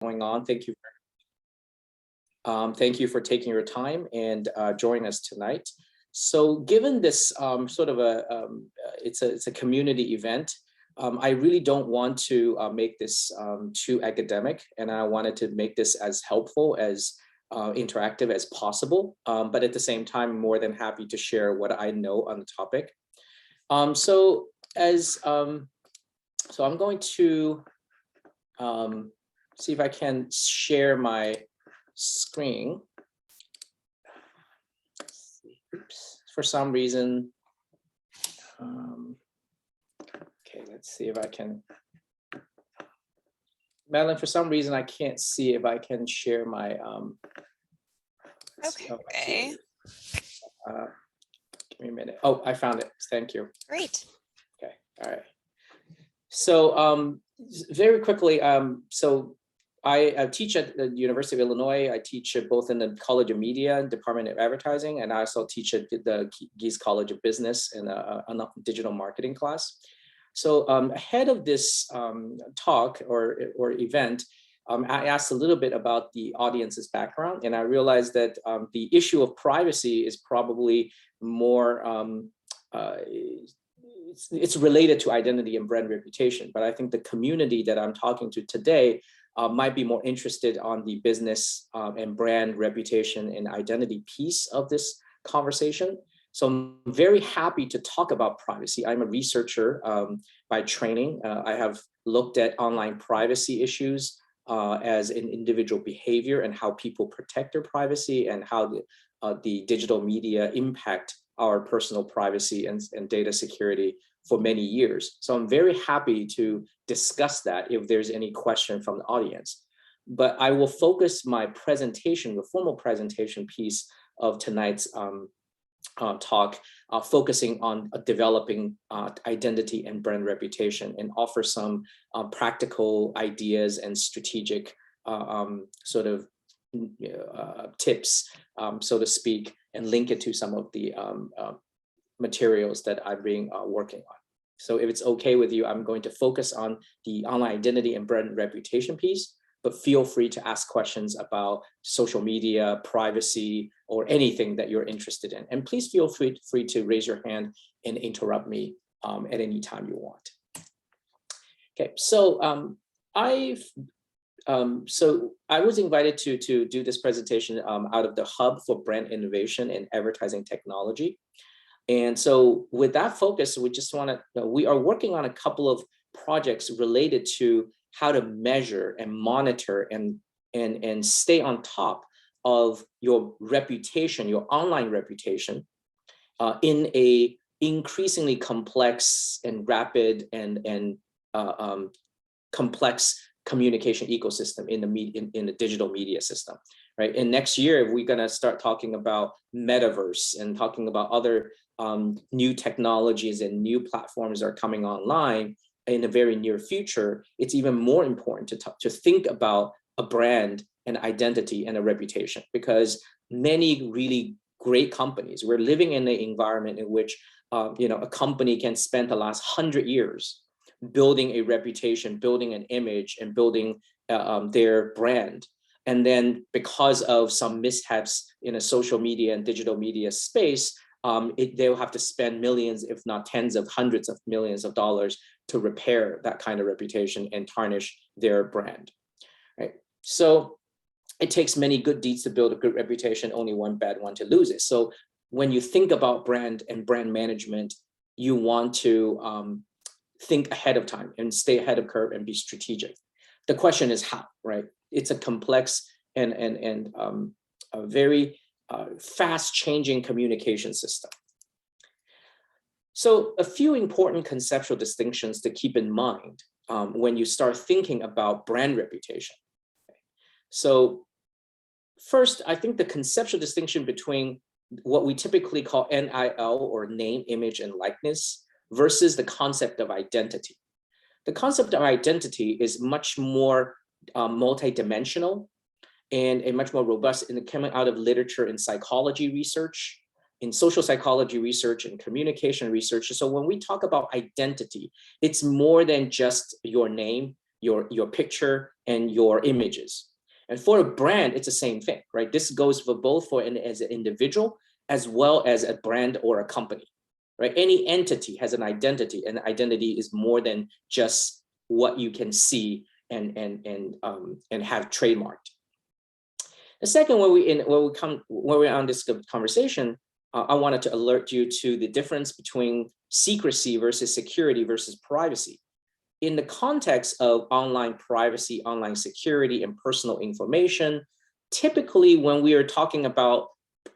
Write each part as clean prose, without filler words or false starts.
going on. Thank you for taking your time and joining us tonight. So given this sort of it's a community event, I really don't want to make this too academic, and I wanted to make this as helpful as interactive as possible. But at the same time, I'm more than happy to share what I know on the topic. So I'm going to see if I can share my screen. Oops, for some reason. Okay, let's see if I can. Madeline, for some reason, I can't see if I can share my. Okay. Give me a minute. Oh, I found it. Thank you. Great. Okay. All right. So very quickly, so I teach at the University of Illinois. I teach both in the College of Media and Department of Advertising, and I also teach at the Gies College of Business in a digital marketing class. So ahead of this talk or event, I asked a little bit about the audience's background, and I realized that the issue of privacy is probably more, it's related to identity and brand reputation, but I think the community that I'm talking to today might be more interested on the business and brand reputation and identity piece of this conversation. So I'm very happy to talk about privacy. I'm a researcher by training. I have looked at online privacy issues as an individual behavior and how people protect their privacy and how the digital media impact our personal privacy and data security for many years. So I'm very happy to discuss that if there's any question from the audience. But I will focus my presentation, the formal presentation piece of tonight's talk, focusing on developing identity and brand reputation, and offer some practical ideas and strategic sort of tips, so to speak, and link it to some of the materials that I've been working on. So if it's okay with you, I'm going to focus on the online identity and brand reputation piece, but feel free to ask questions about social media, privacy, or anything that you're interested in. And please feel free to raise your hand and interrupt me at any time you want. Okay, so I was invited to do this presentation out of the Hub for Brand Innovation and Advertising Technology. And so with that focus, we are working on a couple of projects related to how to measure and monitor and stay on top of your reputation, your online reputation, in a increasingly complex and rapid and complex communication ecosystem in the digital media system, right? And next year, we're going to start talking about Metaverse and talking about other new technologies and new platforms are coming online in the very near future. It's even more important to think about a brand, an identity, and a reputation, because many really great companies, we're living in an environment in which a company can spend the last 100 years building a reputation, building an image, and building their brand. And then because of some mishaps in a social media and digital media space, they'll have to spend millions, if not tens of hundreds of millions of dollars to repair that kind of reputation and tarnish their brand, right? So it takes many good deeds to build a good reputation, only one bad one to lose it. So when you think about brand and brand management, you want to think ahead of time and stay ahead of curve and be strategic. The question is how, right? It's a complex and a very fast changing communication system. So a few important conceptual distinctions to keep in mind when you start thinking about brand reputation. So first, I think the conceptual distinction between what we typically call NIL, or name, image, and likeness, versus the concept of identity. The concept of identity is much more multidimensional and much more robust in coming out of literature in psychology research, in social psychology research, and communication research. So when we talk about identity, it's more than just your name, your picture, and your images. And for a brand, it's the same thing, right? This goes for both as an individual as well as a brand or a company, right? Any entity has an identity, and identity is more than just what you can see and have trademarked. The second, when we're on this conversation, I wanted to alert you to the difference between secrecy versus security versus privacy. In the context of online privacy, online security, and personal information, typically when we are talking about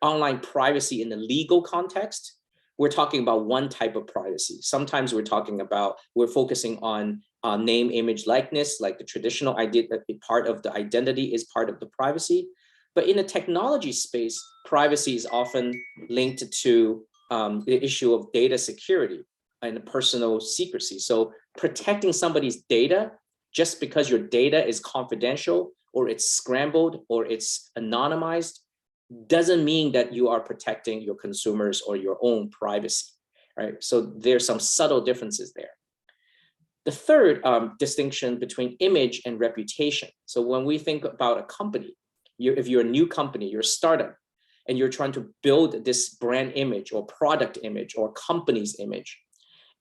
online privacy in the legal context, we're talking about one type of privacy. Sometimes we're focusing on name, image, likeness, like the traditional idea that part of the identity is part of the privacy. But in the technology space, privacy is often linked to the issue of data security and personal secrecy. So protecting somebody's data just because your data is confidential or it's scrambled or it's anonymized doesn't mean that you are protecting your consumers or your own privacy, right? So there's some subtle differences there. The third distinction between image and reputation. So when we think about a company, if you're a new company, you're a startup, and you're trying to build this brand image or product image or company's image,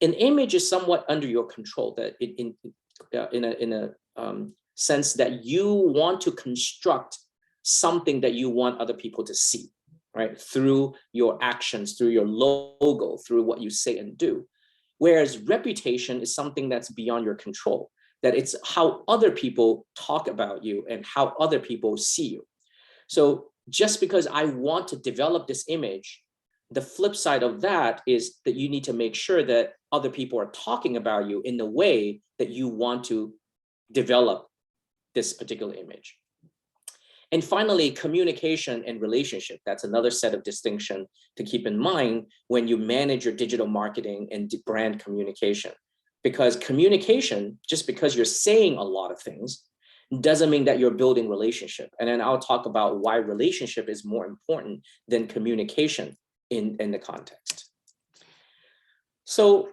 an image is somewhat under your control, that in a sense that you want to construct something that you want other people to see, right? Through your actions, through your logo, through what you say and do. Whereas reputation is something that's beyond your control, that it's how other people talk about you and how other people see you. So just because I want to develop this image, the flip side of that is that you need to make sure that other people are talking about you in the way that you want to develop this particular image. And finally, communication and relationship. That's another set of distinction to keep in mind when you manage your digital marketing and brand communication. Because communication, just because you're saying a lot of things, doesn't mean that you're building relationship. And then I'll talk about why relationship is more important than communication in the context. So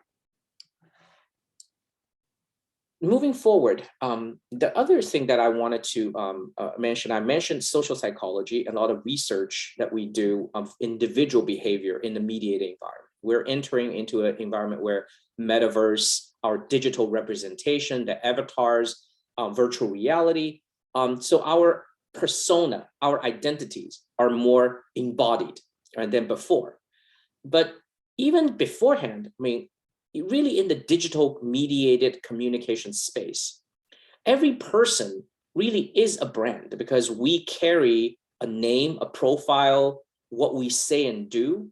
moving forward, the other thing that I wanted to mention, I mentioned social psychology and a lot of research that we do of individual behavior in the mediated environment. We're entering into an environment where Metaverse, our digital representation, the avatars, virtual reality. So our persona, our identities are more embodied than before. But even beforehand, I mean, really in the digital mediated communication space, every person really is a brand because we carry a name, a profile, what we say and do,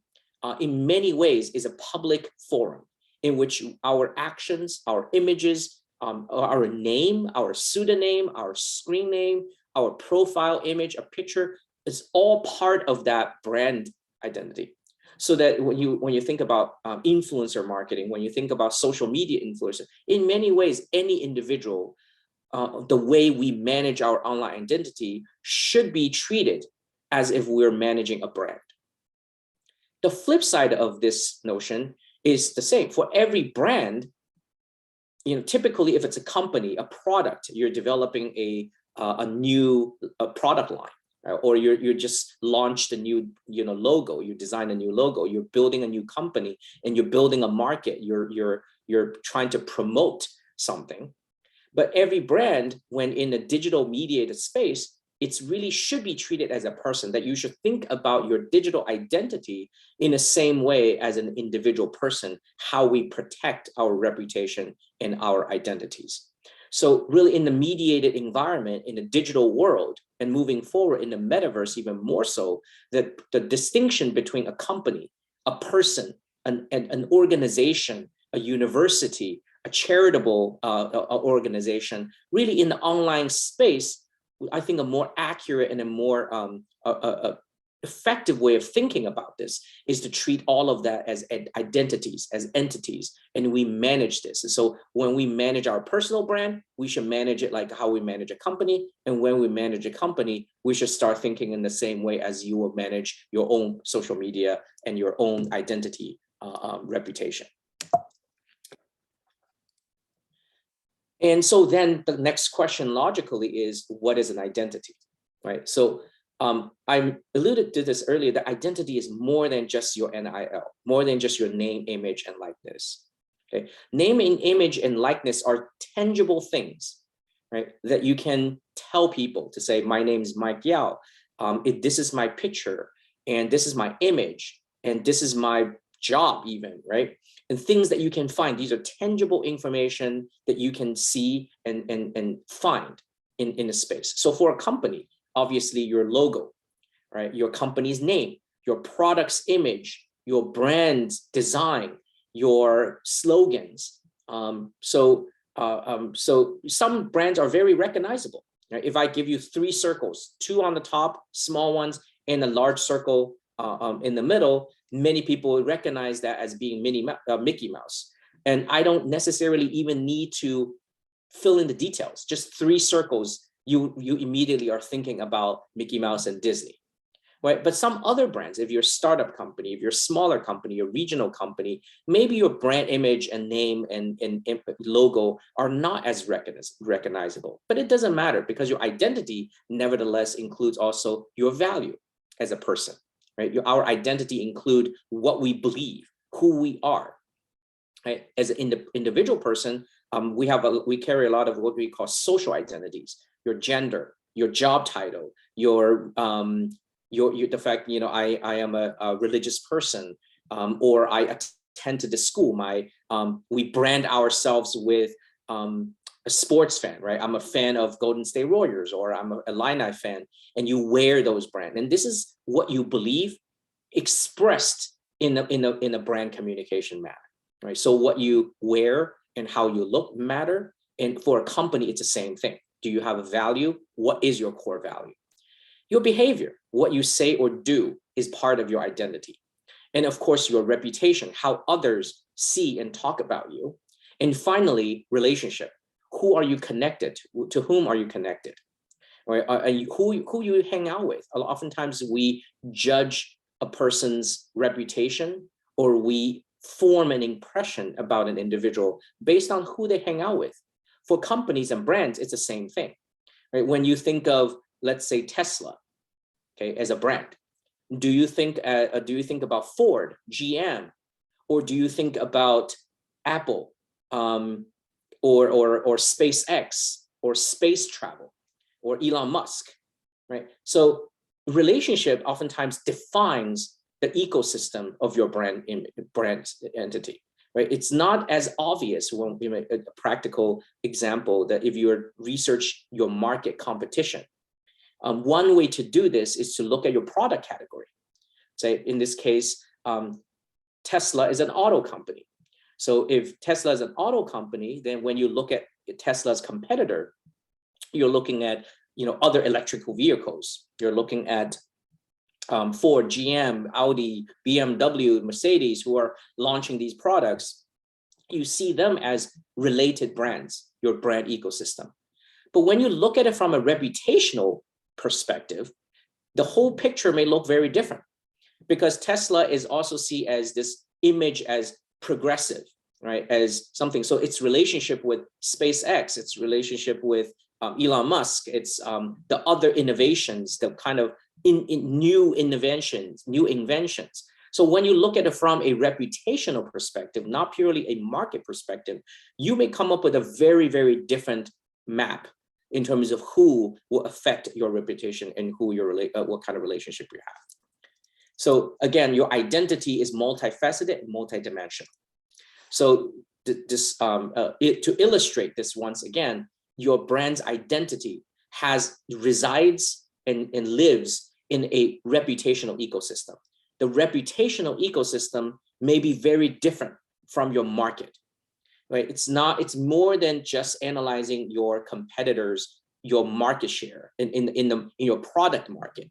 in many ways is a public forum in which our actions, our images, our name, our pseudonym, our screen name, our profile image, a picture is all part of that brand identity. So that when you think about influencer marketing, when you think about social media influencer, in many ways, any individual, the way we manage our online identity should be treated as if we're managing a brand. The flip side of this notion is the same. For every brand, typically if it's a company, a product, you're developing a new product line, or you're just launched a new logo, you design a new logo, you're building a new company and you're building a market, you're trying to promote something. But every brand, when in a digital mediated space, it really should be treated as a person, that you should think about your digital identity in the same way as an individual person, how we protect our reputation and our identities. So really in the mediated environment, in the digital world, and moving forward in the metaverse even more so, that the distinction between a company, a person, an organization, a university, a charitable organization, really in the online space, I think a more accurate and a more effective way of thinking about this is to treat all of that as identities, as entities, and we manage this. And so when we manage our personal brand, we should manage it like how we manage a company. And when we manage a company, we should start thinking in the same way as you will manage your own social media and your own identity reputation. And so then the next question logically is, what is an identity, right? So I alluded to this earlier, that identity is more than just your NIL, more than just your name, image, and likeness. Okay, name, image, and likeness are tangible things, right? That you can tell people to say, my name is Mike Yao. This is my picture, and this is my image, and this is my job even, right? And things that you can find. These are tangible information that you can see and find in a space. So for a company, obviously your logo, right? Your company's name, your product's image, your brand's design, your slogans. So some brands are very recognizable. Right? If I give you 3 circles, 2 on the top, small ones, and a large circle in the middle, many people recognize that as being Mickey Mouse. And I don't necessarily even need to fill in the details. Just 3 circles, you immediately are thinking about Mickey Mouse and Disney. Right? But some other brands, if you're a startup company, if you're a smaller company, a regional company, maybe your brand image and name and logo are not as recognizable. But it doesn't matter, because your identity nevertheless includes also your value as a person. Right? Our identity include what we believe, who we are. Right? As an individual person, we carry a lot of what we call social identities: your gender, your job title, your the fact, I am a religious person, or I attend to the school. We brand ourselves with a sports fan, right? I'm a fan of Golden State Warriors, or I'm a Illini fan, and you wear those brands. And this is what you believe expressed in a brand communication manner, right? So what you wear and how you look matter. And for a company, it's the same thing. Do you have a value? What is your core value? Your behavior, what you say or do, is part of your identity. And of course, your reputation, how others see and talk about you. And finally, relationship. Who are you connected to? To whom are you connected? Right? Who you hang out with? Oftentimes we judge a person's reputation, or we form an impression about an individual based on who they hang out with. For companies and brands, it's the same thing. Right? When you think of, let's say, Tesla, okay, as a brand, do you think about Ford, GM, or do you think about Apple, or SpaceX, or space travel, or Elon Musk, right? So relationship oftentimes defines the ecosystem of your brand entity, right? It's not as obvious when we make a practical example that if you research your market competition. One way to do this is to look at your product category. Say, in this case, Tesla is an auto company. So if Tesla is an auto company, then when you look at Tesla's competitor, you're looking at other electrical vehicles. You're looking at Ford, GM, Audi, BMW, Mercedes, who are launching these products. You see them as related brands, your brand ecosystem. But when you look at it from a reputational perspective, the whole picture may look very different, because Tesla is also seen as this image as progressive, right? As something. So its relationship with SpaceX, its relationship with Elon Musk, it's the other innovations, the kind of new inventions. So when you look at it from a reputational perspective, not purely a market perspective, you may come up with a very, very different map in terms of who will affect your reputation and who what kind of relationship you have. So again, your identity is multifaceted and multidimensional. So to illustrate this once again, your brand's identity resides and lives in a reputational ecosystem. The reputational ecosystem may be very different from your market. Right? It's more than just analyzing your competitors, your market share in your product market,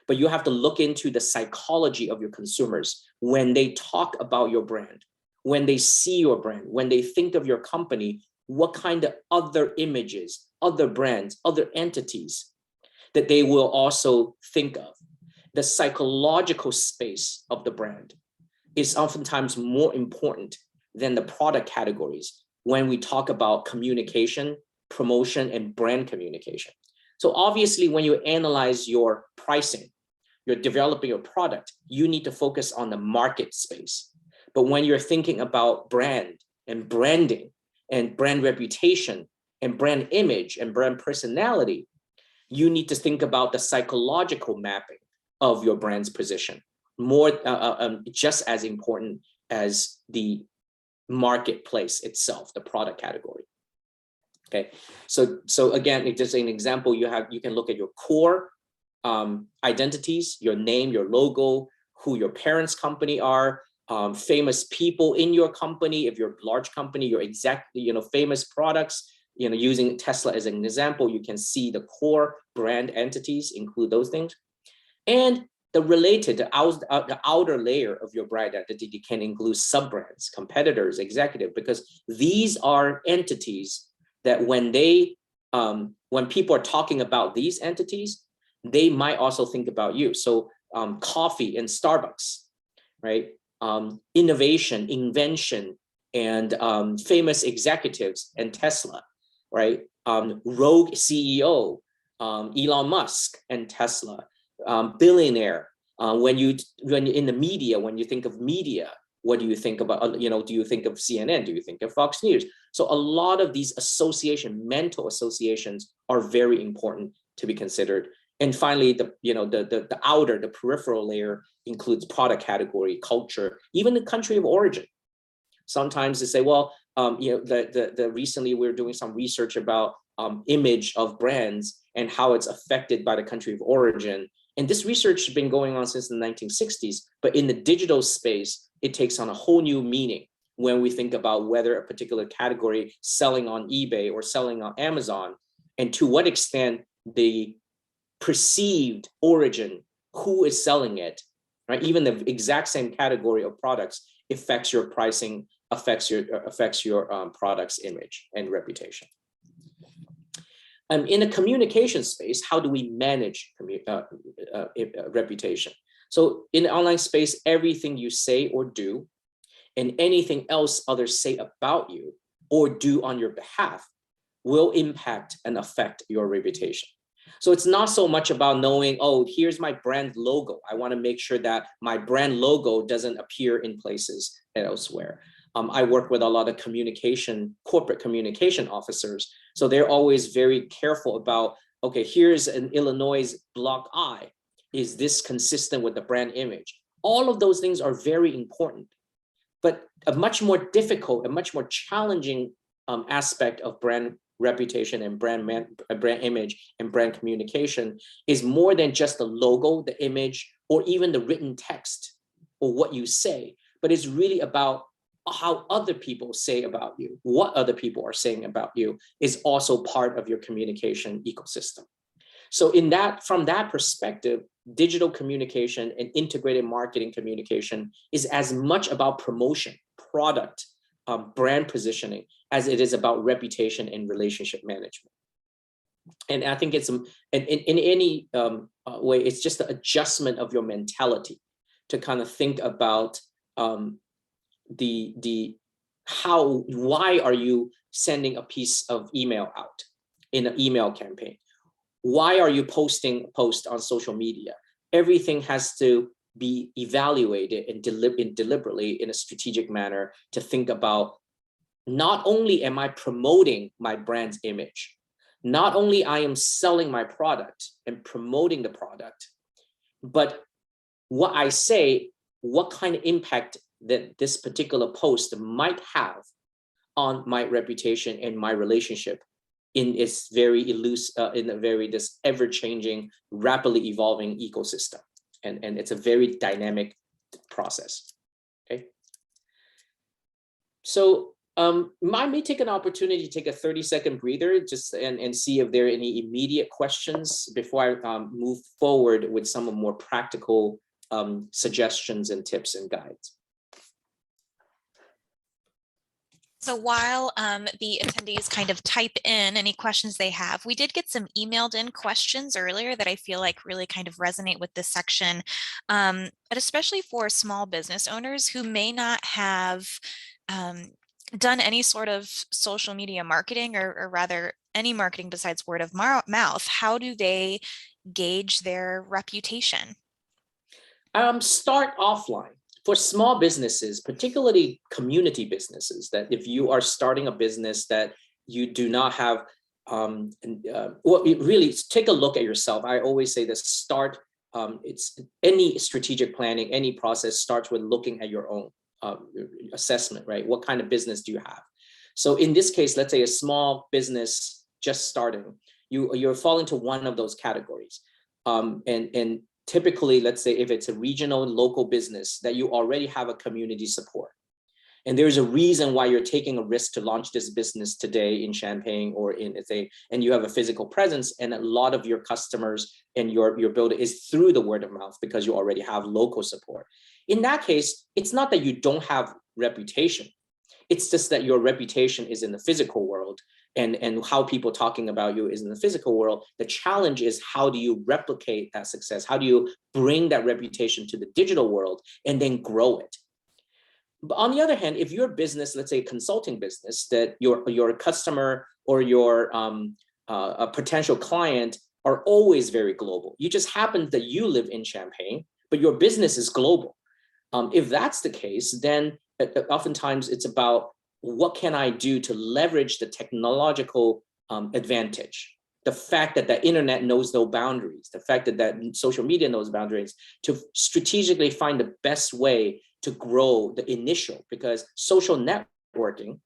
but you have to look into the psychology of your consumers when they talk about your brand, when they see your brand, when they think of your company, what kind of other images, other brands, other entities that they will also think of. The psychological space of the brand is oftentimes more important than the product categories when we talk about communication, promotion, and brand communication. So obviously, when you analyze your pricing, you're developing your product, you need to focus on the market space. But when you're thinking about brand and branding and brand reputation and brand image and brand personality, you need to think about the psychological mapping of your brand's position, more just as important as the marketplace itself, the product category. Okay, so again, just an example, you can look at your core identities, your name, your logo, who your parents' company are, famous people in your company. If you're a large company, your famous products. Using Tesla as an example, you can see the core brand entities, include those things, and the outer layer of your brand identity can include sub-brands, competitors, executive, because these are entities that when people are talking about these entities, they might also think about you. So coffee and Starbucks, right? Innovation, invention, and famous executives and Tesla, right? Rogue CEO, Elon Musk and Tesla, billionaire. When in the media, when you think of media, what do you think about? Do you think of CNN? Do you think of Fox News? So a lot of these mental associations are very important to be considered. And finally, the outer, the peripheral layer includes product category, culture, even the country of origin. Sometimes they say, well, recently we're doing some research about image of brands and how it's affected by the country of origin. And this research has been going on since the 1960s, but in the digital space, it takes on a whole new meaning when we think about whether a particular category selling on eBay or selling on Amazon, and to what extent the perceived origin, who is selling it, right? Even the exact same category of products affects your pricing, affects your product's image and reputation. In a communication space, how do we manage reputation? So in the online space, everything you say or do, and anything else others say about you or do on your behalf will impact and affect your reputation. So it's not so much about knowing, oh, here's my brand logo. I want to make sure that my brand logo doesn't appear in places elsewhere. I work with a lot of corporate communication officers. So they're always very careful about, okay, here's an Illinois block I. Is this consistent with the brand image? All of those things are very important. But a much more difficult, a much more challenging aspect of brand reputation and brand image and brand communication is more than just the logo, the image, or even the written text or what you say, but it's really about how other people say about you. What other people are saying about you is also part of your communication ecosystem. So from that perspective, digital communication and integrated marketing communication is as much about promotion, product, brand positioning, as it is about reputation and relationship management. And I think it's in any way, it's just the adjustment of your mentality to kind of think about why are you sending a piece of email out in an email campaign? Why are you posting a post on social media? Everything has to be evaluated and deliberately in a strategic manner to think about, not only am I promoting my brand's image, not only I am selling my product and promoting the product, but what I say, what kind of impact that this particular post might have on my reputation and my relationship in its very this ever-changing, rapidly evolving ecosystem. And it's a very dynamic process. Okay. So I may take an opportunity to take a 30-second breather just and see if there are any immediate questions before I move forward with some more practical suggestions and tips and guides. So while the attendees kind of type in any questions they have, we did get some emailed in questions earlier that I feel like really kind of resonate with this section, but especially for small business owners who may not have done any sort of social media marketing, or rather any marketing besides word of mouth, how do they gauge their reputation? Start offline. For small businesses, particularly community businesses, that if you are starting a business that you do not have, well, really take a look at yourself. I always say this: it's any strategic planning, any process starts with looking at your own assessment, right? What kind of business do you have? So in this case, let's say a small business just starting, you're falling to one of those categories, and typically, let's say if it's a regional local business that you already have a community support. And there's a reason why you're taking a risk to launch this business today in Champaign or and you have a physical presence, and a lot of your customers and your builder is through the word of mouth because you already have local support. In that case, it's not that you don't have reputation. It's just that your reputation is in the physical world, and how people talking about you is in the physical world. The challenge is, how do you replicate that success? How do you bring that reputation to the digital world and then grow it? But on the other hand, if your business, let's say a consulting business, that your customer or your a potential client are always very global. You just happen that you live in Champaign, but your business is global. If that's the case, then oftentimes it's about, what can I do to leverage the technological advantage? The fact that the internet knows no boundaries, the fact that social media knows boundaries, to strategically find the best way to grow the initial, because social networking,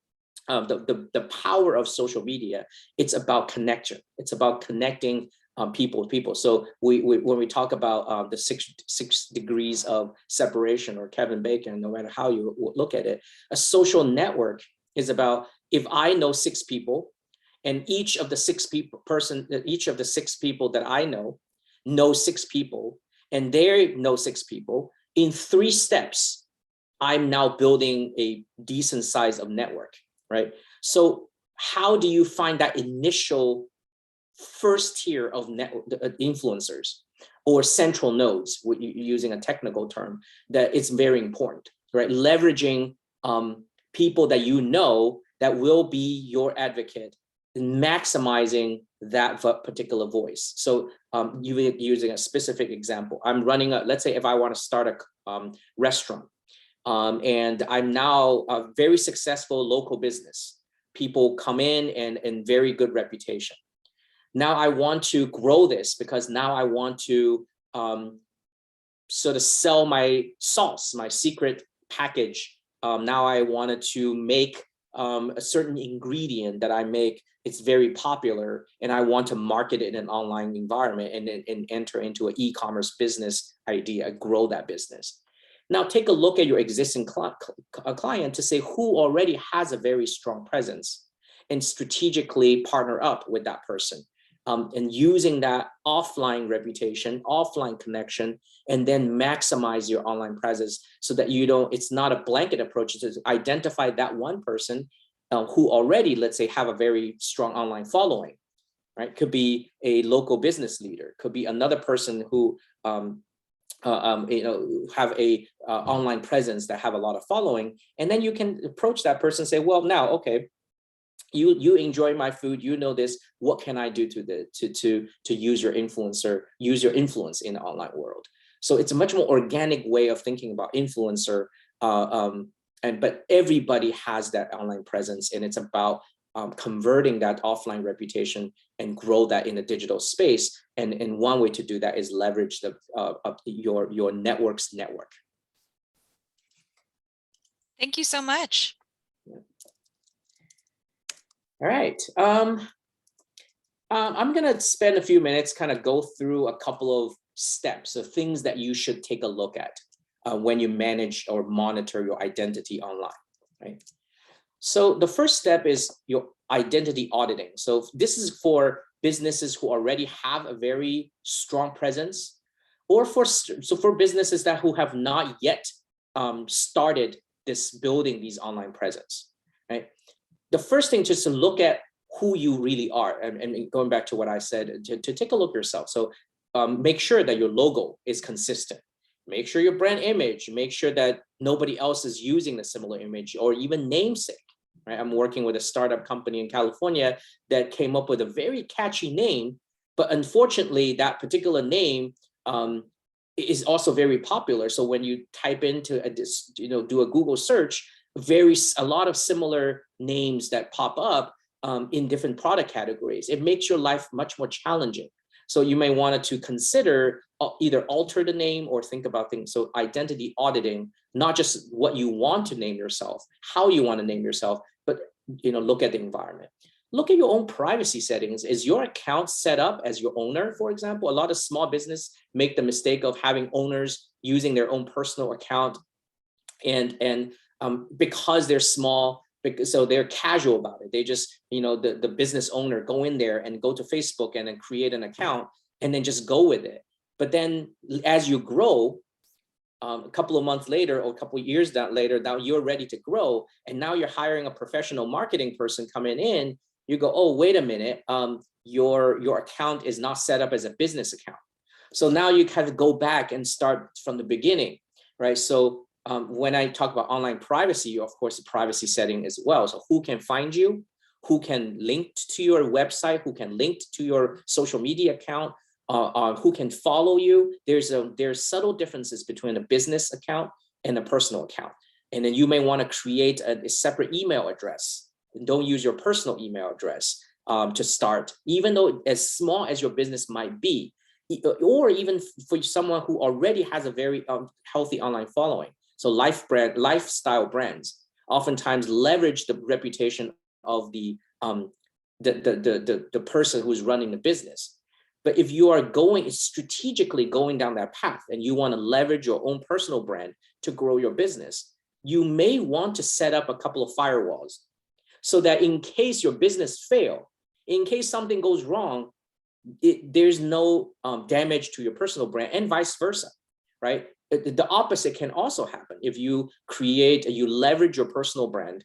the power of social media, it's about connection. It's about connecting people with people. So when we talk about the six degrees of separation, or Kevin Bacon, no matter how you look at it, a social network is about, if I know 6 people, and each of the 6 people that I know 6 people, and they know 6 people, in 3 steps, I'm now building a decent size of network, right? So how do you find that initial first tier of influencers, or central nodes, using a technical term, that it's very important, right? Leveraging people that you know that will be your advocate, and maximizing that particular voice. So using a specific example, I'm running let's say if I want to start a restaurant, and I'm now a very successful local business. People come in and very good reputation. Now I want to grow this, because now I want to sort of sell my sauce, my secret package. Now I wanted to make a certain ingredient that I make. It's very popular, and I want to market it in an online environment, and enter into an e-commerce business idea, grow that business. Now take a look at your existing client to say who already has a very strong presence, and strategically partner up with that person. And using that offline reputation, offline connection, and then maximize your online presence, so that it's not a blanket approach. It's to identify that one person who already, let's say, have a very strong online following, right? Could be a local business leader, could be another person who have a online presence that have a lot of following, and then you can approach that person and say, well, now, okay, you enjoy my food, you know this, what can I do to use your influence in the online world? So it's a much more organic way of thinking about influencer, but everybody has that online presence, and it's about converting that offline reputation and grow that in the digital space. And one way to do that is leverage your network's network. Thank you so much. Yeah. All right. I'm going to spend a few minutes kind of go through a couple of steps of things that you should take a look at when you manage or monitor your identity online, right? So the first step is your identity auditing. So this is for businesses who already have a very strong presence, or for businesses who have not yet started building these online presence, right? The first thing, just to look at who you really are, and going back to what I said, to take a look yourself. So make sure that your logo is consistent. Make sure your brand image, make sure that nobody else is using the similar image or even namesake. right? I'm working with a startup company in California that came up with a very catchy name, but unfortunately, that particular name is also very popular. So when you type into do a Google search, a lot of similar names that pop up in different product categories. It makes your life much more challenging. So you may want to consider either alter the name or think about things. So identity auditing, not just what you want to name yourself, how you want to name yourself, but look at the environment. Look at your own privacy settings. Is your account set up as your owner, for example? A lot of small business make the mistake of having owners using their own personal account, and because they're small, so they're casual about it. They just, the business owner go in there and go to Facebook and then create an account and then just go with it. But then as you grow, a couple of months later or a couple of years later, now you're ready to grow, and now you're hiring a professional marketing person coming in. You go, oh, wait a minute, your account is not set up as a business account. So now you kind of go back and start from the beginning, right? So when I talk about online privacy, of course, the privacy setting as well. So who can find you, who can link to your website, who can link to your social media account, who can follow you. There's subtle differences between a business account and a personal account. And then you may want to create a separate email address. Don't use your personal email address to start, even though as small as your business might be, or even for someone who already has a very healthy online following. So lifestyle brands oftentimes leverage the reputation of the person who's running the business. But if you are strategically going down that path and you want to leverage your own personal brand to grow your business, you may want to set up a couple of firewalls so that in case your business fails, in case something goes wrong, there's no damage to your personal brand, and vice versa, right? The opposite can also happen if you leverage your personal brand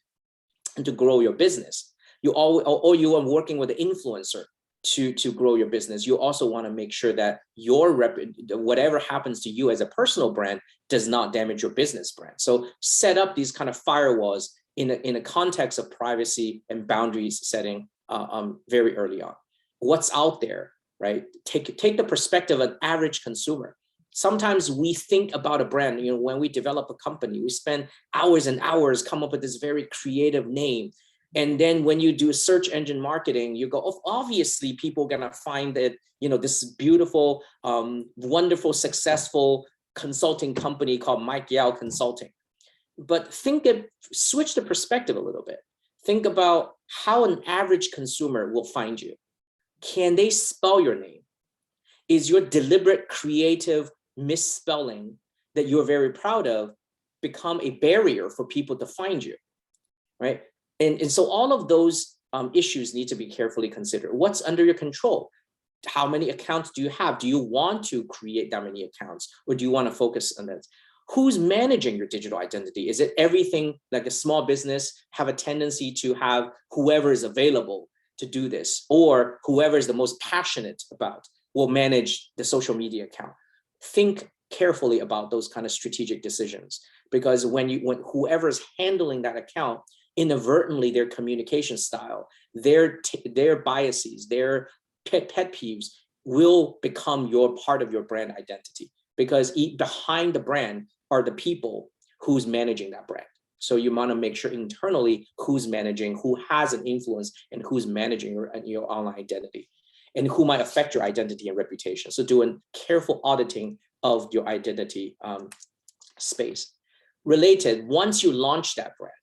to grow your business. Or you are working with an influencer to grow your business. You also want to make sure that whatever happens to you as a personal brand does not damage your business brand. So set up these kind of firewalls in a context of privacy and boundaries setting very early on. What's out there, right? Take the perspective of an average consumer. Sometimes we think about a brand, when we develop a company, we spend hours and hours come up with this very creative name. And then when you do search engine marketing, you go, oh, obviously people are gonna find that, this beautiful, wonderful, successful consulting company called Mike Yao Consulting. But switch the perspective a little bit. Think about how an average consumer will find you. Can they spell your name? Is your deliberate, creative misspelling that you're very proud of become a barrier for people to find you, right? And so all of those issues need to be carefully considered. What's under your control? How many accounts do you have? Do you want to create that many accounts, or do you want to focus on that? Who's managing your digital identity? Is it everything, like a small business have a tendency to have whoever is available to do this, or whoever is the most passionate about will manage the social media account? Think carefully about those kind of strategic decisions, because when whoever is handling that account, inadvertently their communication style, their biases, their pet peeves will become part of your brand identity, because behind the brand are the people who's managing that brand. So you want to make sure internally who's managing, who has an influence, and who's managing your online identity, and who might affect your identity and reputation. So doing careful auditing of your identity space. Related, once you launch that brand,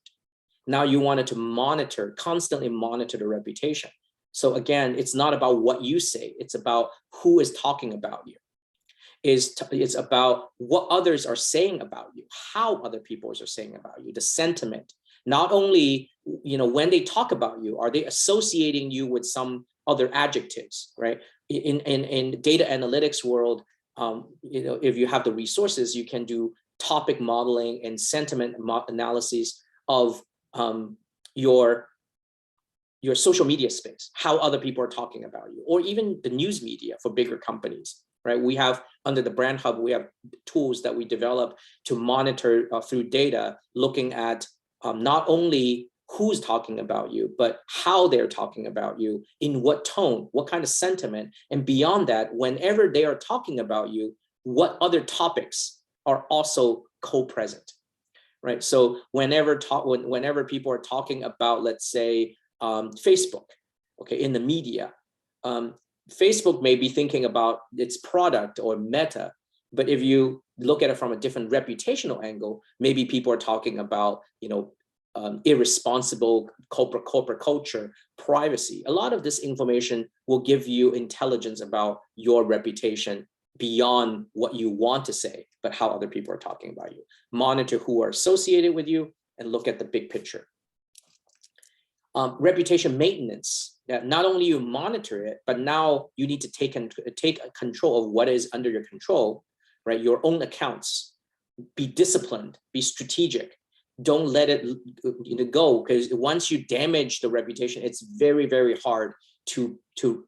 now you wanted to constantly monitor the reputation. So again, it's not about what you say, it's about who is talking about you. It's about what others are saying about you, how other people are saying about you, the sentiment. Not only, when they talk about you, are they associating you with some other adjectives, right? In data analytics world, if you have the resources, you can do topic modeling and sentiment analysis of your social media space, how other people are talking about you, or even the news media for bigger companies, right? We have, under the Brand Hub, we have tools that we develop to monitor through data, looking at not only who's talking about you, but how they're talking about you, in what tone, what kind of sentiment, and beyond that, whenever they are talking about you, what other topics are also co-present, right? So whenever people are talking about, let's say, Facebook, okay, in the media, Facebook may be thinking about its product or Meta, but if you look at it from a different reputational angle, maybe people are talking about, irresponsible corporate culture, privacy. A lot of this information will give you intelligence about your reputation beyond what you want to say, but how other people are talking about you. Monitor who are associated with you and look at the big picture. Reputation maintenance. Not only you monitor it, but now you need to take control of what is under your control, right? Your own accounts. Be disciplined, be strategic. Don't let it go, because once you damage the reputation, it's very, very hard to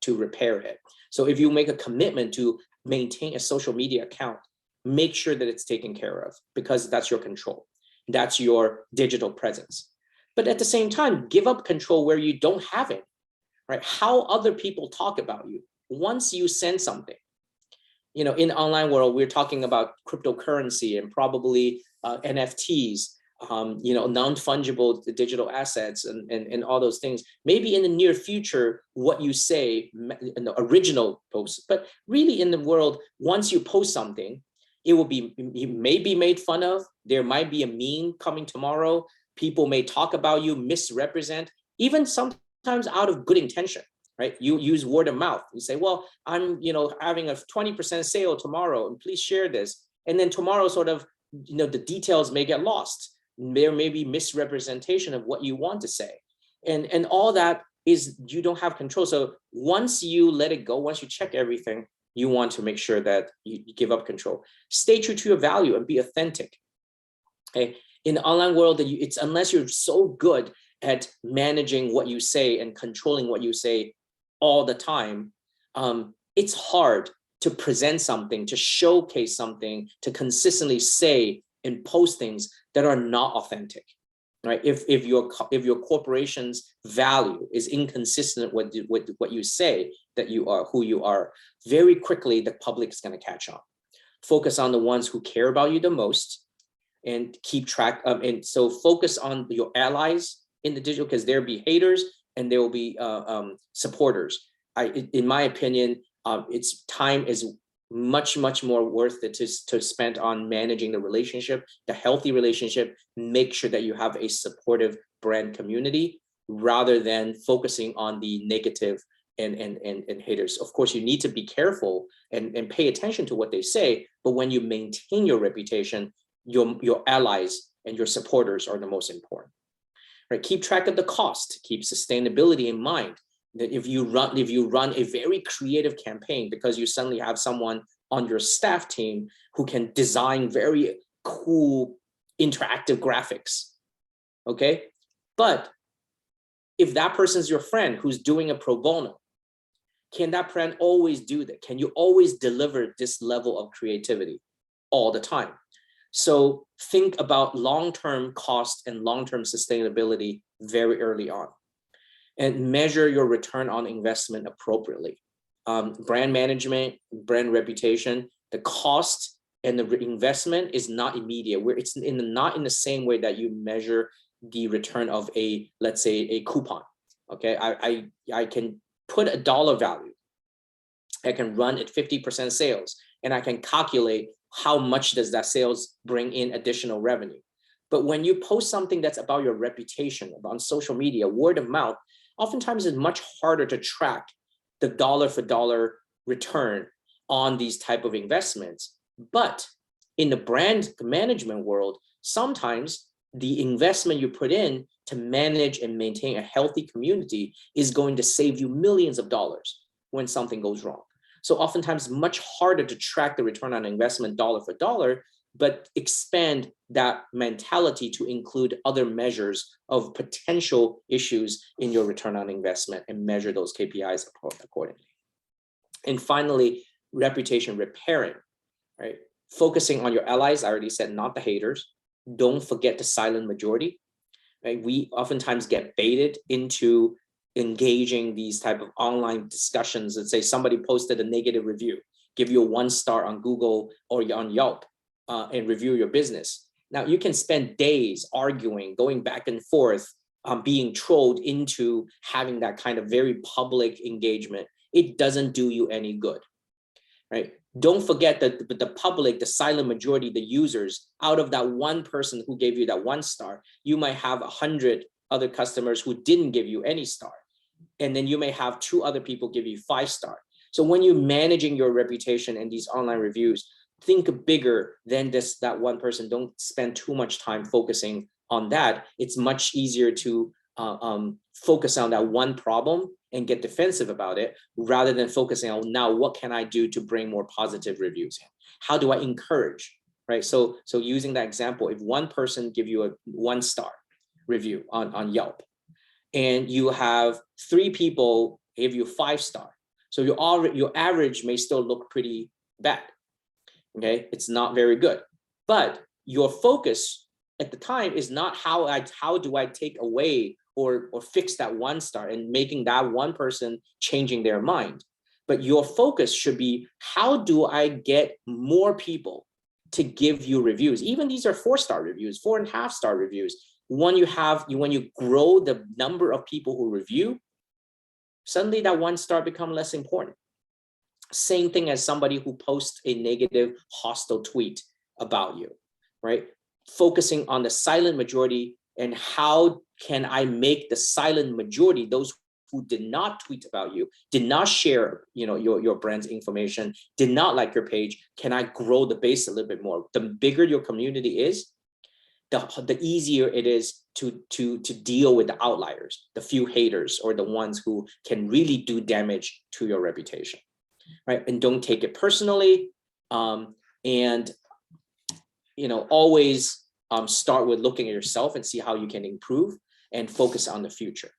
repair it. So if you make a commitment to maintain a social media account, make sure that it's taken care of, because that's your control. That's your digital presence. But at the same time, give up control where you don't have it, right? How other people talk about you. Once you send something, in the online world, we're talking about cryptocurrency and probably NFTs, non-fungible digital assets and all those things. Maybe in the near future, what you say in the original post, but really in the world, once you post something, it may be made fun of. There might be a meme coming tomorrow. People may talk about you, misrepresent, even sometimes out of good intention, right? You use word of mouth. You say, well, I'm, having a 20% sale tomorrow, and please share this. And then tomorrow sort of, the details may get lost. There may be misrepresentation of what you want to say. And all that is, you don't have control. So once you let it go, once you check everything, you want to make sure that you give up control. Stay true to your value and be authentic. Okay. In the online world, it's unless you're so good at managing what you say and controlling what you say all the time, it's hard to present something, to showcase something, to consistently say and post things that are not authentic, right? If your corporation's value is inconsistent with what you say that you are, who you are, very quickly the public is going to catch on. Focus on the ones who care about you the most, and keep track of, and so focus on your allies in the digital, because there'll be haters and there will be supporters. In my opinion, it's time is much more worth it to spend on managing the relationship, the healthy relationship. Make sure that you have a supportive brand community rather than focusing on the negative and haters. Of course, you need to be careful and pay attention to what they say, but when you maintain your reputation, your allies and your supporters are the most important, right? Keep track of the cost, keep sustainability in mind. That if you run a very creative campaign because you suddenly have someone on your staff team who can design very cool interactive graphics, okay? But if that person's your friend who's doing a pro bono, can that friend always do that? Can you always deliver this level of creativity all the time? So think about long-term cost and long-term sustainability very early on, and measure your return on investment appropriately. Brand management, brand reputation, the cost and the investment is not immediate. It's not in the same way that you measure the return of let's say a coupon. Okay, I can put a dollar value. I can run at 50% sales, and I can calculate how much does that sales bring in additional revenue. But when you post something that's about your reputation, on social media, word of mouth, oftentimes it's much harder to track the dollar for dollar return on these type of investments. But in the brand management world, sometimes the investment you put in to manage and maintain a healthy community is going to save you millions of dollars when something goes wrong. So oftentimes much harder to track the return on investment dollar for dollar, but expand that mentality to include other measures of potential issues in your return on investment and measure those KPIs accordingly. And finally, reputation repairing, right? Focusing on your allies, I already said, not the haters. Don't forget the silent majority. right? We oftentimes get baited into engaging these type of online discussions. Let's say somebody posted a negative review, give you a 1 star on Google or on Yelp, and review your business. Now you can spend days arguing, going back and forth, being trolled into having that kind of very public engagement. It doesn't do you any good, right? Don't forget that the public, the silent majority, the users, out of that one person who gave you that 1 star, you might have 100 other customers who didn't give you any star. And then you may have 2 other people give you 5 star. So when you're managing your reputation and these online reviews, think bigger than that one person. Don't spend too much time focusing on that. It's much easier to focus on that one problem and get defensive about it, rather than focusing on, now what can I do to bring more positive reviews in? How do I encourage, right? So using that example, if one person give you a 1 star review on Yelp, and you have 3 people give you 5 star, so your average may still look pretty bad. Okay, it's not very good, but your focus at the time is not how do I take away or fix that 1 star and making that one person changing their mind. But your focus should be, how do I get more people to give you reviews? Even these are 4-star reviews, 4.5-star reviews. When you grow the number of people who review, suddenly that 1 star become less important. Same thing as somebody who posts a negative, hostile tweet about you, right? Focusing on the silent majority, and how can I make the silent majority, those who did not tweet about you, did not share, your brand's information, did not like your page, can I grow the base a little bit more? The bigger your community is, the easier it is to deal with the outliers, the few haters, or the ones who can really do damage to your reputation. Right? And don't take it personally. And always start with looking at yourself and see how you can improve, and focus on the future.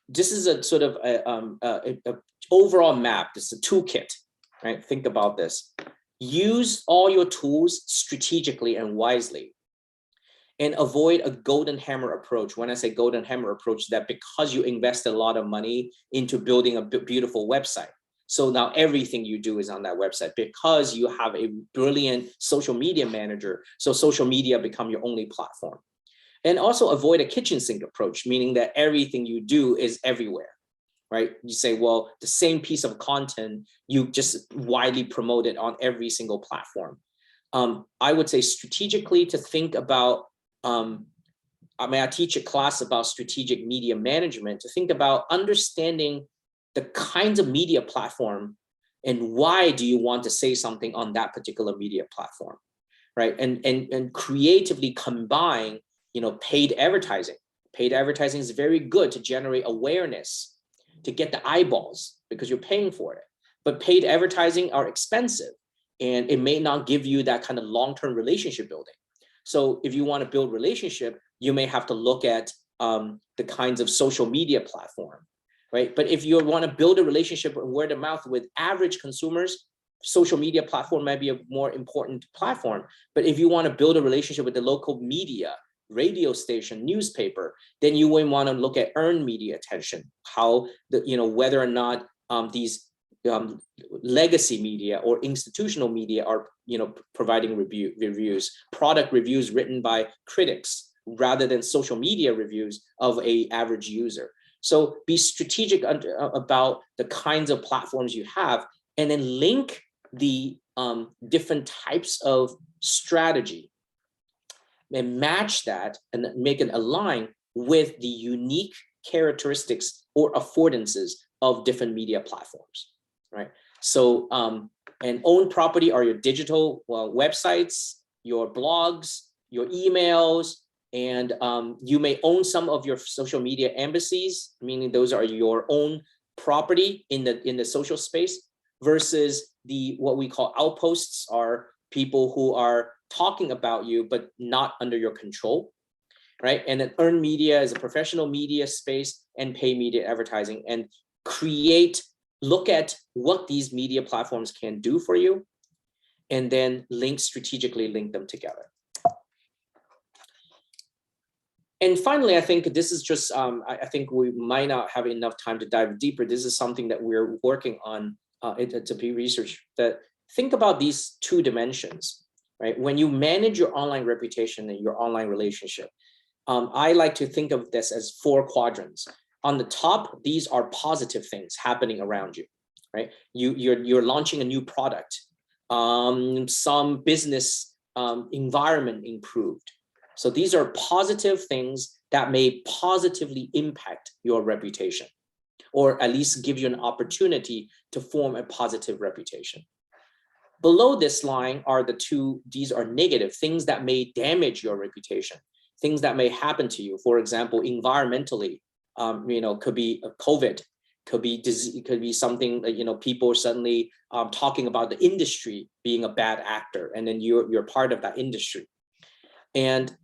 This is a sort of a overall map. This is a toolkit, right? Think about this. Use all your tools strategically and wisely, and avoid a golden hammer approach. When I say golden hammer approach, that because you invested a lot of money into building a beautiful website, so now everything you do is on that website, because you have a brilliant social media manager, so social media become your only platform. And also avoid a kitchen sink approach, meaning that everything you do is everywhere, right? You say, well, the same piece of content, you just widely promote it on every single platform. I would say strategically to think about, I teach a class about strategic media management, to think about understanding the kinds of media platform and why do you want to say something on that particular media platform, right? And creatively combine, paid advertising. Paid advertising is very good to generate awareness, to get the eyeballs, because you're paying for it. But paid advertising are expensive, and it may not give you that kind of long-term relationship building. So if you want to build relationship, you may have to look at the kinds of social media platform, right? But if you want to build a relationship and word of mouth with average consumers, social media platform might be a more important platform. But if you want to build a relationship with the local media, radio station, newspaper, then you would want to look at earned media attention, how whether or not these legacy media or institutional media are providing reviews, product reviews written by critics, rather than social media reviews of a average user. So be strategic about the kinds of platforms you have, and then link the different types of strategy and match that and make it align with the unique characteristics or affordances of different media platforms, right? So, and owned property are your digital websites, your blogs, your emails, and you may own some of your social media embassies, meaning those are your own property in the social space, versus what we call outposts, are people who are talking about you but not under your control, right? And then earned media is a professional media space, and pay media advertising, and look at what these media platforms can do for you, and then strategically link them together. And finally, I think this is just, I think we might not have enough time to dive deeper. This is something that we're working on to be research, that think about these two dimensions, right? When you manage your online reputation and your online relationship, I like to think of this as 4 quadrants. On the top, these are positive things happening around you, right? You're launching a new product, some business environment improved. So these are positive things that may positively impact your reputation, or at least give you an opportunity to form a positive reputation. Below this line are these are negative things that may damage your reputation, things that may happen to you. For example, environmentally, could be COVID, could be disease, could be something that, people are suddenly talking about the industry being a bad actor, and then you're part of that industry. And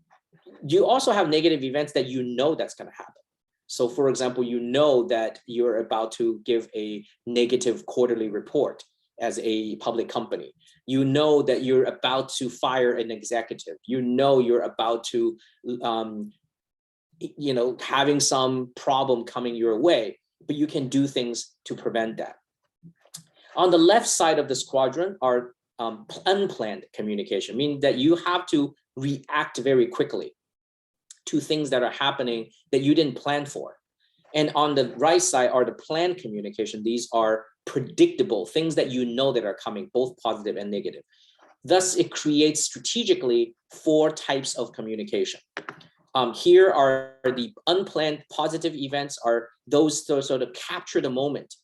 you also have negative events that that's going to happen. So for example, that you're about to give a negative quarterly report as a public company. That you're about to fire an executive. You're about to, having some problem coming your way, but you can do things to prevent that. On the left side of this quadrant are unplanned communication, meaning that you have to react very quickly to things that are happening that you didn't plan for. And on the right side are the planned communication. These are predictable things that that are coming, both positive and negative. Thus, it creates strategically 4 types of communication. Here are the unplanned positive events, are those to sort of capture the moment,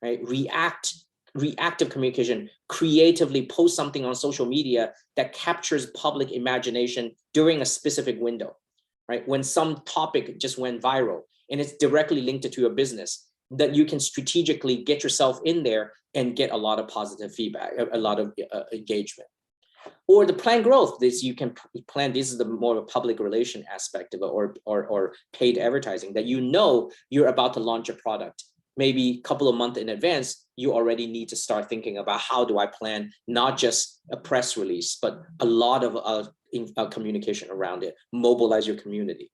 right? Reactive communication, creatively post something on social media that captures public imagination during a specific window, right? When some topic just went viral and it's directly linked to your business, that you can strategically get yourself in there and get a lot of positive feedback, a lot of engagement. Or the planned growth, you can plan, this is the more public relation aspect of it, or paid advertising, that you're about to launch a product. Maybe a couple of months in advance, you already need to start thinking about how do I plan not just a press release, but a lot of communication around it, mobilize your community.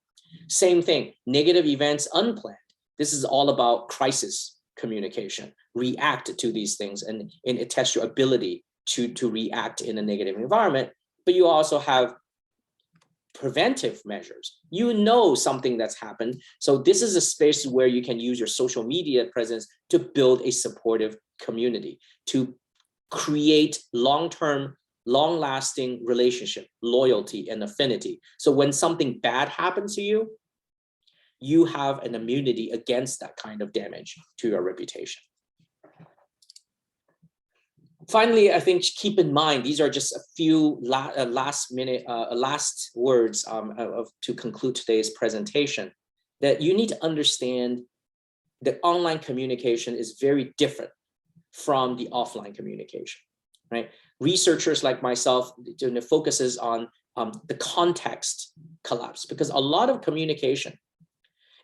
Same thing, negative events, unplanned. This is all about crisis communication, react to these things, and it tests your ability to react in a negative environment. But you also have preventive measures. Something that's happened. So this is a space where you can use your social media presence to build a supportive community, to create long-term, long-lasting relationship, loyalty, and affinity. So when something bad happens to you, you have an immunity against that kind of damage to your reputation. Finally, I think keep in mind, these are just a few last words to conclude today's presentation, that you need to understand that online communication is very different from the offline communication, right? Researchers like myself focuses on the context collapse, because a lot of communication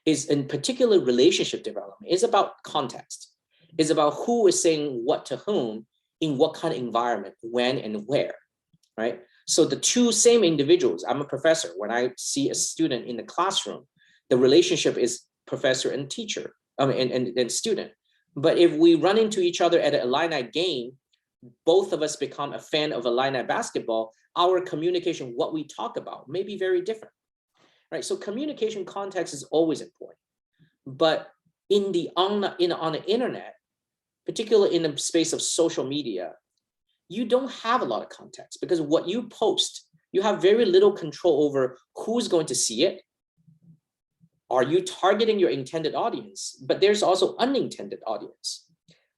is, in particular relationship development, is about context, is about who is saying what to whom, in what kind of environment, when and where, right? So the two same individuals, I'm a professor, when I see a student in the classroom, the relationship is professor and teacher, and student. But if we run into each other at an Illini game, both of us become a fan of Illini basketball, our communication, what we talk about, may be very different, right? So communication context is always important. But on the internet, particularly in the space of social media, you don't have a lot of context, because what you post, you have very little control over who's going to see it. Are you targeting your intended audience? But there's also unintended audience.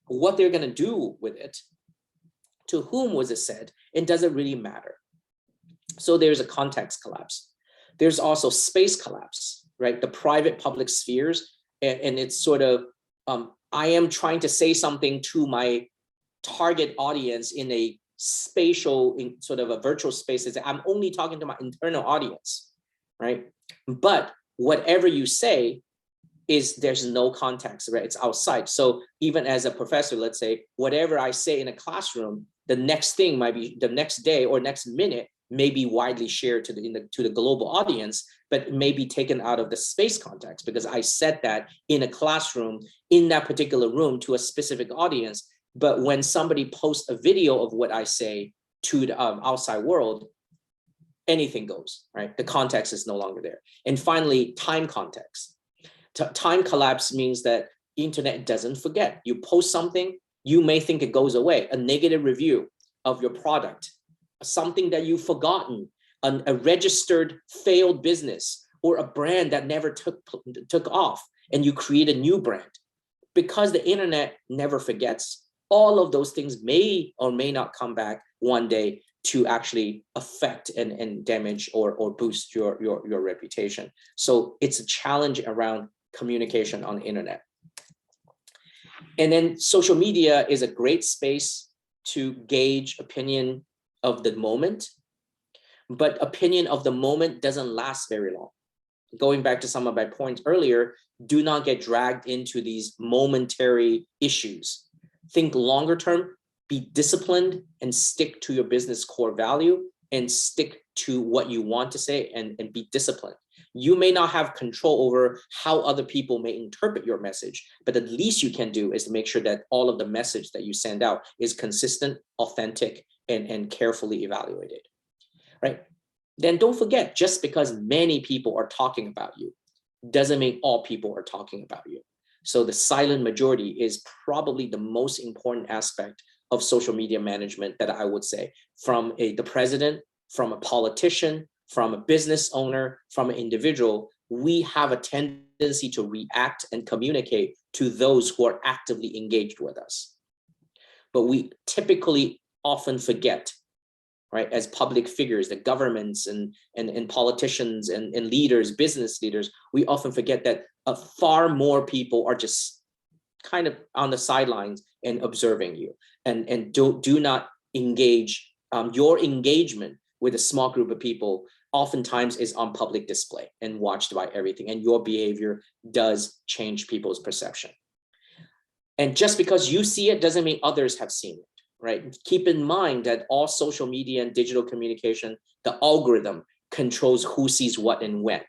What they're going to do with it, to whom was it said, and does it really matter? So there's a context collapse. There's also space collapse, right? The private public spheres, and it's sort of, I am trying to say something to my target audience in a spatial, in sort of a virtual space. I'm only talking to my internal audience, right? But whatever you say there's no context, right? It's outside. So even as a professor, let's say, whatever I say in a classroom, the next thing might be the next day or next minute may be widely shared to the global audience, but may be taken out of the space context because I said that in a classroom in that particular room to a specific audience. But when somebody posts a video of what I say to the outside world, anything goes, right? The context is no longer there. And finally, time context. Time collapse means that internet doesn't forget. You post something, you may think it goes away. A negative review of your product, something that you've forgotten, a registered failed business, or a brand that never took off, and you create a new brand. Because the internet never forgets, all of those things may or may not come back one day to actually affect and damage or boost your reputation. So it's a challenge around communication on the internet. And then social media is a great space to gauge opinion of the moment, but opinion of the moment doesn't last very long. Going back to some of my points earlier, do not get dragged into these momentary issues. Think longer term, be disciplined and stick to your business core value and stick to what you want to say and be disciplined. You may not have control over how other people may interpret your message, but the least you can do is to make sure that all of the message that you send out is consistent, authentic, and carefully evaluated, right? Then don't forget, just because many people are talking about you doesn't mean all people are talking about you. So the silent majority is probably the most important aspect of social media management that I would say, from the president, from a politician, from a business owner, from an individual. We have a tendency to react and communicate to those who are actively engaged with us. But we typically often forget, right, as public figures, the governments and politicians and leaders, business leaders, we often forget that far more people are just kind of on the sidelines and observing you, and do not engage. Your engagement with a small group of people oftentimes is on public display and watched by everything, and your behavior does change people's perception. And just because you see it doesn't mean others have seen it, right? Keep in mind that all social media and digital communication, the algorithm controls who sees what and when.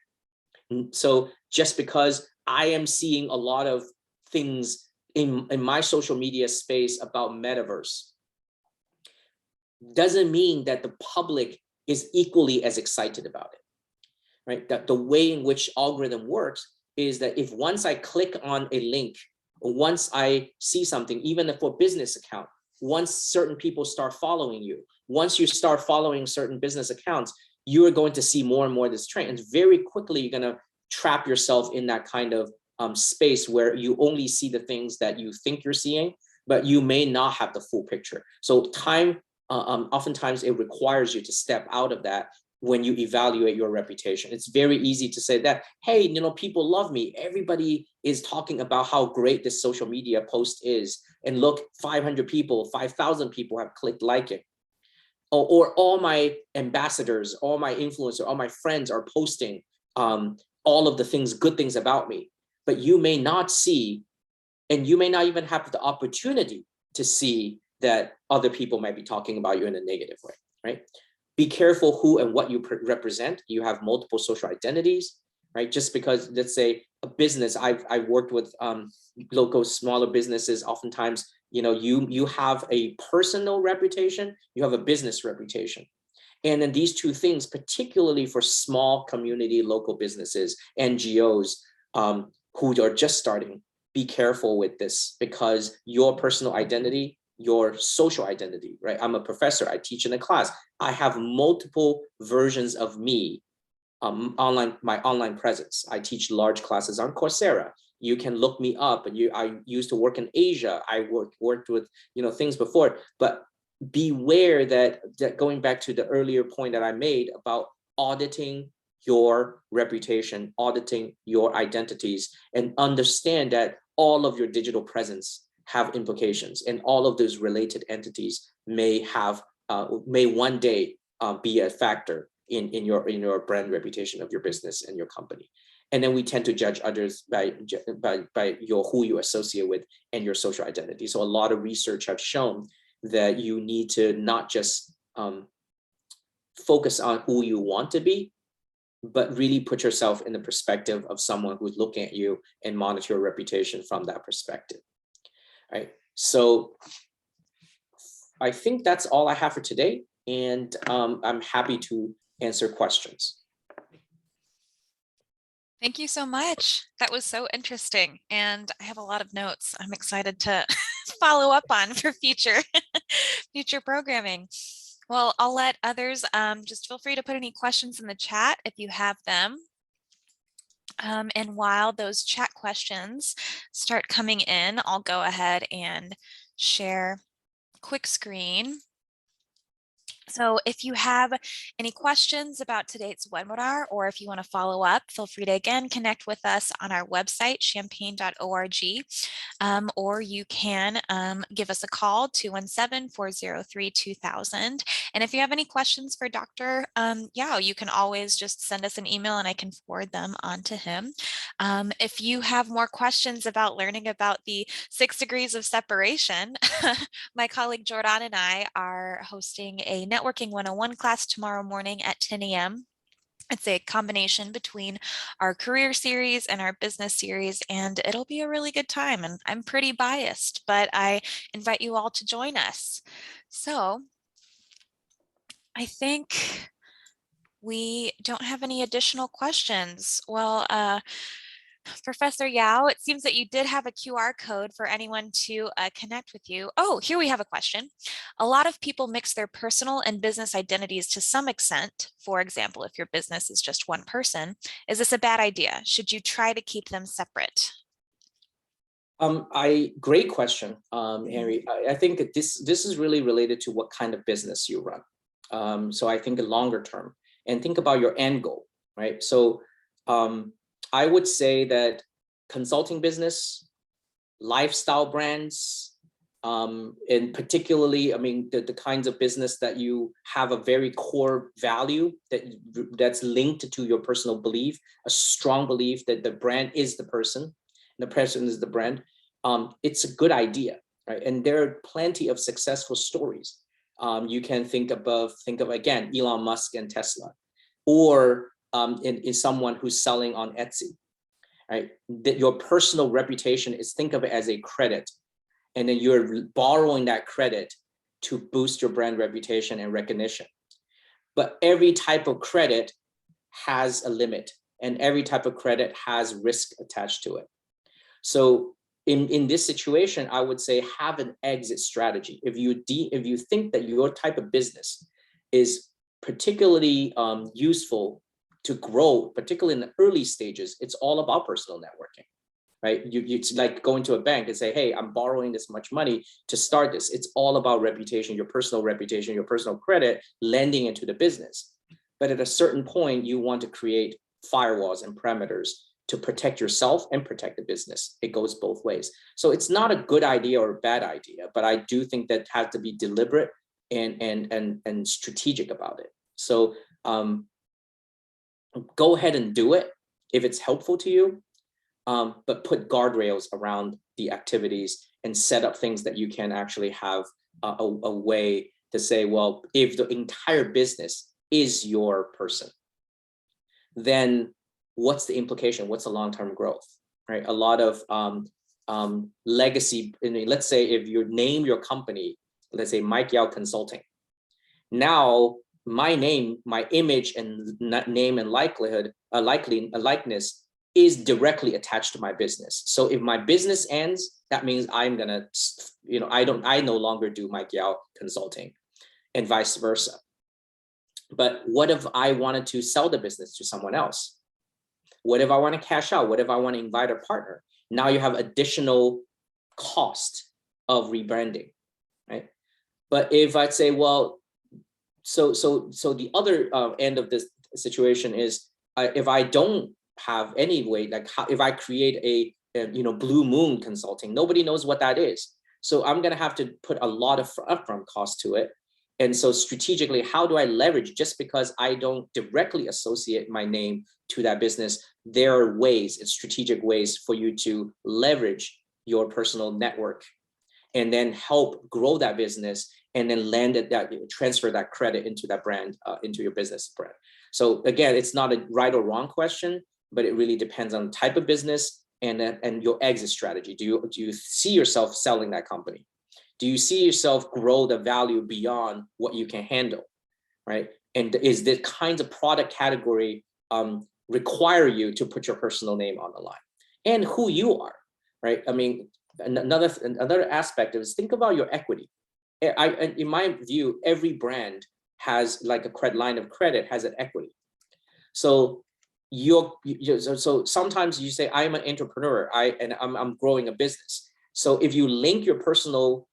So just because I am seeing a lot of things in my social media space about Metaverse doesn't mean that the public is equally as excited about it, right? That the way in which algorithm works is that if once I click on a link, or once I see something, even if for business account, once certain people start following you, once you start following certain business accounts, you are going to see more and more of this trend. And very quickly, you're going to trap yourself in that kind of space where you only see the things that you think you're seeing, but you may not have the full picture. So time, oftentimes it requires you to step out of that when you evaluate your reputation. It's very easy to say that, hey, people love me. Everybody is talking about how great this social media post is. And look, 500 people, 5,000 people have clicked like it. Or all my ambassadors, all my influencers, all my friends are posting all of the things, good things about me. But you may not see, and you may not even have the opportunity to see that other people might be talking about you in a negative way, right? Be careful who and what you represent. You have multiple social identities, right? Just because, let's say, a business, I've worked with local smaller businesses. Oftentimes, you have a personal reputation, you have a business reputation. And then these two things, particularly for small community local businesses, NGOs who are just starting, be careful with this, because your personal identity, your social identity, right? I'm a professor, I teach in a class. I have multiple versions of me, my online presence. I teach large classes on Coursera. You can look me up, and I used to work in Asia. I worked with things before, but beware that going back to the earlier point that I made about auditing your reputation, auditing your identities, and understand that all of your digital presence have implications, and all of those related entities may one day be a factor in your brand reputation of your business and your company. And then we tend to judge others by who you associate with and your social identity. So a lot of research have shown that you need to not just focus on who you want to be, but really put yourself in the perspective of someone who's looking at you and monitor your reputation from that perspective, right? So I think that's all I have for today, and I'm happy to answer questions. Thank you so much. That was so interesting. And I have a lot of notes I'm excited to follow up on for future programming. Well, I'll let others just feel free to put any questions in the chat if you have them. And while those chat questions start coming in, I'll go ahead and share quick screen. So if you have any questions about today's webinar, or if you want to follow up, feel free to again connect with us on our website, champaign.org, or you can give us a call, 217-403-2000. And if you have any questions for Dr. Yao, you can always just send us an email and I can forward them on to him. If you have more questions about learning about the 6 degrees of separation, my colleague Jordan and I are hosting a Networking 101 class tomorrow morning at 10 a.m. It's a combination between our career series and our business series, and it'll be a really good time. And I'm pretty biased, but I invite you all to join us. So I think we don't have any additional questions. Well, Professor Yao, it seems that you did have a QR code for anyone to connect with you. Oh, here we have a question. A lot of people mix their personal and business identities to some extent. For example, if your business is just one person, is this a bad idea? Should you try to keep them separate? Great question, Henry. I think that this is really related to what kind of business you run. So I think a longer term, and think about your end goal, right? So I would say that consulting business, lifestyle brands, and particularly, I mean, the kinds of business that you have a very core value that's linked to your personal belief, a strong belief that the brand is the person, and the person is the brand. It's a good idea, right? And there are plenty of successful stories. You can think of again, Elon Musk and Tesla, or in someone who's selling on Etsy, right? That your personal reputation is, think of it as a credit, and then you're borrowing that credit to boost your brand reputation and recognition. But every type of credit has a limit, and every type of credit has risk attached to it. So in this situation, I would say have an exit strategy. If you think that your type of business is particularly useful to grow, particularly in the early stages, it's all about personal networking, right? It's like going to a bank and say, hey, I'm borrowing this much money to start this. It's all about reputation, your personal credit, lending into the business. But at a certain point, you want to create firewalls and parameters to protect yourself and protect the business. It goes both ways. So it's not a good idea or a bad idea, but I do think that has to be deliberate and strategic about it. So go ahead and do it if it's helpful to you, but put guardrails around the activities and set up things that you can actually have a way to say, well, if the entire business is your person, then what's the implication? What's the long-term growth, right? A lot of legacy, let's say if you name your company, let's say Mike Yao Consulting. Now, my name, my image and name and likeness is directly attached to my business. So if my business ends, that means I'm gonna, I no longer do Mike Yao Consulting, and vice versa. But what if I wanted to sell the business to someone else? What if I want to cash out? What if I want to invite a partner? Now you have additional cost of rebranding, right? But if I'd say, well, so the other end of this situation is if I don't have any way, like if I create a Blue Moon Consulting, nobody knows what that is. So I'm gonna have to put a lot of upfront cost to it. And so strategically, how do I leverage? Just because I don't directly associate my name to that business, there are ways, it's strategic ways for you to leverage your personal network and then help grow that business, and then transfer that credit into that brand, into your business brand. So again, it's not a right or wrong question, but it really depends on the type of business and your exit strategy. Do you see yourself selling that company? Do you see yourself grow the value beyond what you can handle, right? And is the kinds of product category require you to put your personal name on the line, and who you are, right? I mean, another aspect is think about your equity. In my view, every brand has like a line of credit has an equity. So so sometimes you say, I'm an entrepreneur, I'm growing a business. So if you link your personal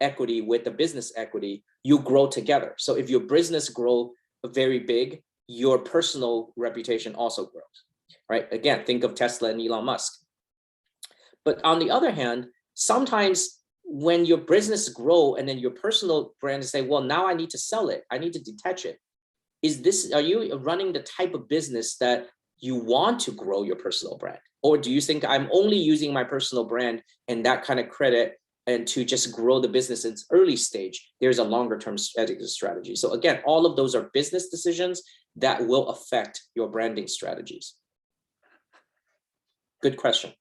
equity with the business equity, you grow together. So if your business grow very big, your personal reputation also grows, right? Again, think of Tesla and Elon Musk. But on the other hand, sometimes when your business grow and then your personal brand say, well, now I need to sell it, I need to detach it. Are you running the type of business that you want to grow your personal brand? Or do you think I'm only using my personal brand and that kind of credit and to just grow the business in its early stage? There's a longer term strategy. So again, all of those are business decisions that will affect your branding strategies. Good question.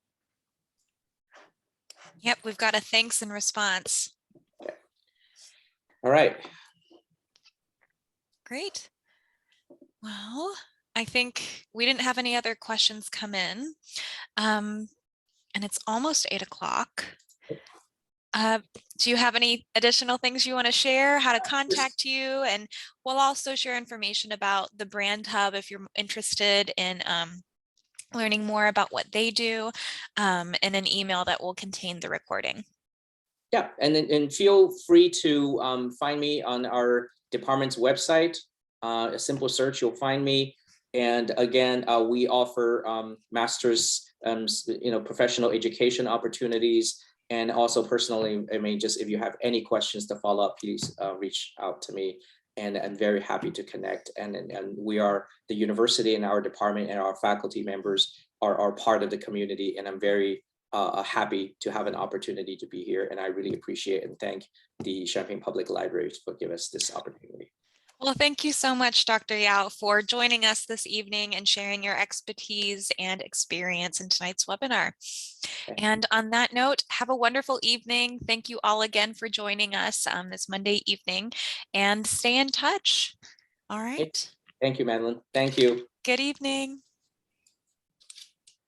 Yep, we've got a thanks in response. Okay. All right. Great. Well, I think we didn't have any other questions come in. And it's almost 8 o'clock. Do you have any additional things you want to share, how to contact you? And we'll also share information about the Brand Hub if you're interested in learning more about what they do, in an email that will contain the recording. Yeah, and feel free to find me on our department's website. A simple search, you'll find me. And again, we offer master's, professional education opportunities. And also personally, I mean, just if you have any questions to follow up, please reach out to me. And I'm very happy to connect. And we are, the university and our department and our faculty members are part of the community. And I'm very happy to have an opportunity to be here. And I really appreciate and thank the Champaign Public Library for giving us this opportunity. Well, thank you so much, Dr. Yao, for joining us this evening and sharing your expertise and experience in tonight's webinar. Okay. And on that note, have a wonderful evening. Thank you all again for joining us this Monday evening, and stay in touch. All right. Thank you, Madeline. Thank you. Good evening.